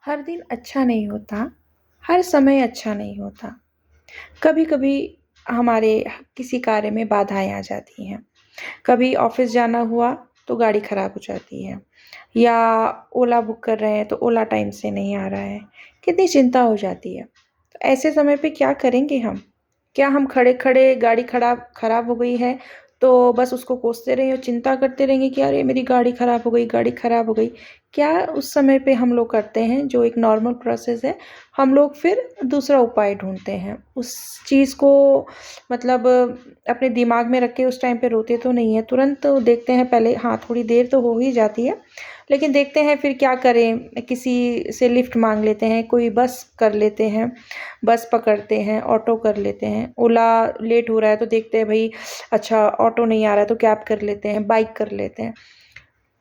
हर दिन अच्छा नहीं होता, हर समय अच्छा नहीं होता। कभी-कभी हमारे किसी कार्य में बाधाएँ आ जाती हैं। कभी ऑफ़िस जाना हुआ तो गाड़ी खराब हो जाती है या ओला बुक कर रहे हैं तो ओला टाइम से नहीं आ रहा है। कितनी चिंता हो जाती है। तो ऐसे समय पे क्या करेंगे हम? क्या हम खड़े-खड़े गाड़ी खराब खराब हो गई है तो बस उसको कोसते रहें और चिंता करते रहेंगे कि अरे! मेरी गाड़ी खराब हो गई, गाड़ी खराब हो गई। क्या उस समय पे हम लोग करते हैं जो एक नॉर्मल प्रोसेस है, हम लोग फिर दूसरा उपाय ढूँढते हैं। उस चीज़ को मतलब अपने दिमाग में रख के उस टाइम पे रोते तो नहीं हैं, तुरंत देखते हैं पहले हाँ, थोड़ी देर तो हो ही जाती है, लेकिन देखते हैं फिर क्या करें, किसी से लिफ्ट माँग लेते हैं, कोई बस कर लेते हैं, बस पकड़ते हैं, ऑटो कर लेते हैं, ओला लेट हो रहा है तो देखते हैं भई अच्छा ऑटो नहीं आ रहा है तो कैब कर लेते हैं, बाइक कर लेते हैं।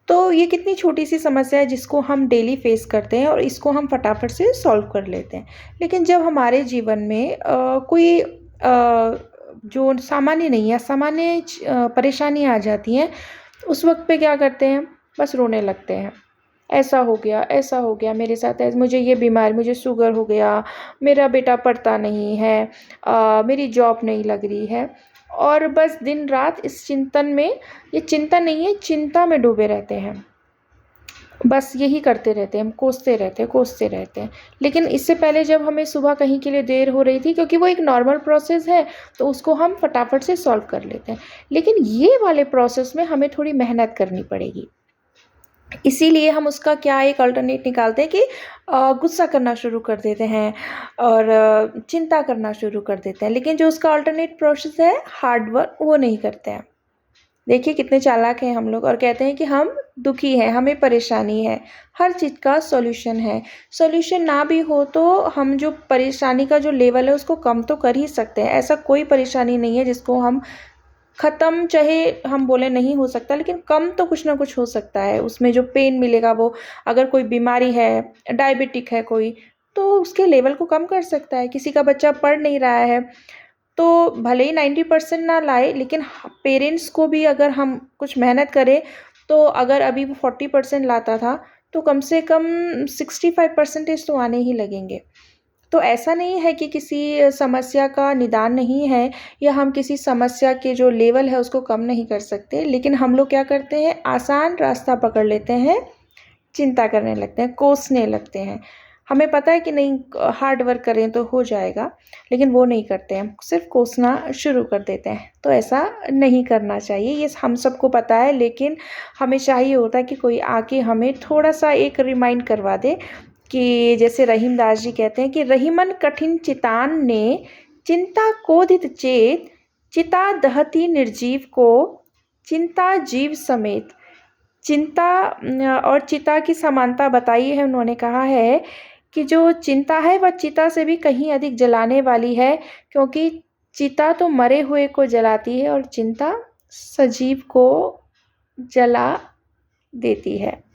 तो ये कितनी छोटी-सी समस्या है जिसको हम डेली फेस करते हैं और इसको हम फटाफट से सॉल्व कर लेते हैं। लेकिन जब हमारे जीवन में कोई जो सामान्य नहीं है, असामान्य परेशानी आ जाती हैं, उस वक़्त पे क्या करते हैं? बस रोने लगते हैं। ऐसा हो गया मेरे साथ मुझे ये बीमारी मुझे शुगर हो गया, मेरा बेटा पढ़ता नहीं है मेरी जॉब नहीं लग रही है और बस दिन-रात इस चिंतन में ये चिंता नहीं है, चिंता में डूबे रहते हैं। बस यही करते रहते हैं, हम कोसते रहते हैं। लेकिन इससे पहले जब हमें सुबह कहीं के लिए देर हो रही थी क्योंकि वो एक नॉर्मल प्रोसेस है, तो उसको हम फटाफट से सॉल्व कर लेते हैं। लेकिन ये वाले प्रोसेस में हमें थोड़ी मेहनत करनी पड़ेगी। इसीलिए हम उसका क्या एक अल्टरनेट निकालते हैं कि गुस्सा करना शुरू कर देते हैं और चिंता करना शुरू कर देते हैं। लेकिन जो उसका अल्टरनेट प्रोसेस है हार्ड वर्क वो नहीं करते हैं। देखिए कितने चालाक हैं हम लोग और कहते हैं कि हम दुखी हैं, हमें परेशानी है, हर चीज़ का सॉल्यूशन है। सॉल्यूशन ना भी हो तो हम जो परेशानी का जो लेवल है उसको कम तो कर ही सकते हैं। ऐसा कोई परेशानी नहीं है जिसको हम ख़त्म चाहे हम बोले नहीं हो सकता लेकिन कम तो कुछ ना कुछ हो सकता है। उसमें जो पेन मिलेगा वो अगर कोई बीमारी है, डायबिटिक है कोई, तो उसके लेवल को कम कर सकता है। किसी का बच्चा पढ़ नहीं रहा है, तो भले ही 90% ना लाए लेकिन पेरेंट्स को भी अगर हम कुछ मेहनत करें, तो अगर अभी वो 40% लाता था, तो कम से कम 65 परसेंटेज तो आने ही लगेंगे। तो ऐसा नहीं है कि किसी समस्या का निदान नहीं है या हम किसी समस्या के जो लेवल है उसको कम नहीं कर सकते, लेकिन हम लोग क्या करते हैं आसान रास्ता पकड़ लेते हैं, चिंता करने लगते हैं, कोसने लगते हैं। हमें पता है कि नहीं हार्ड वर्क करें तो हो जाएगा, लेकिन वो नहीं करते हैं, सिर्फ़ कोसना शुरू कर देते हैं। तो ऐसा नहीं करना चाहिए, ये हम सबको पता है लेकिन हमें चाहिए होता है कि कोई आके हमें थोड़ा-सा एक रिमाइंड करवा दे कि जैसे रहीमदास जी कहते हैं कि रहीमन कठिन चितान ने, चिंता कोदित चेत, चिता दहती निर्जीव को, चिंता जीव समेत। चिंता और चिता की समानता बताई है उन्होंने कहा है कि जो चिंता है वह चिता से भी कहीं अधिक जलाने वाली है क्योंकि चिता तो मरे हुए को जलाती है और चिंता सजीव को जला देती है।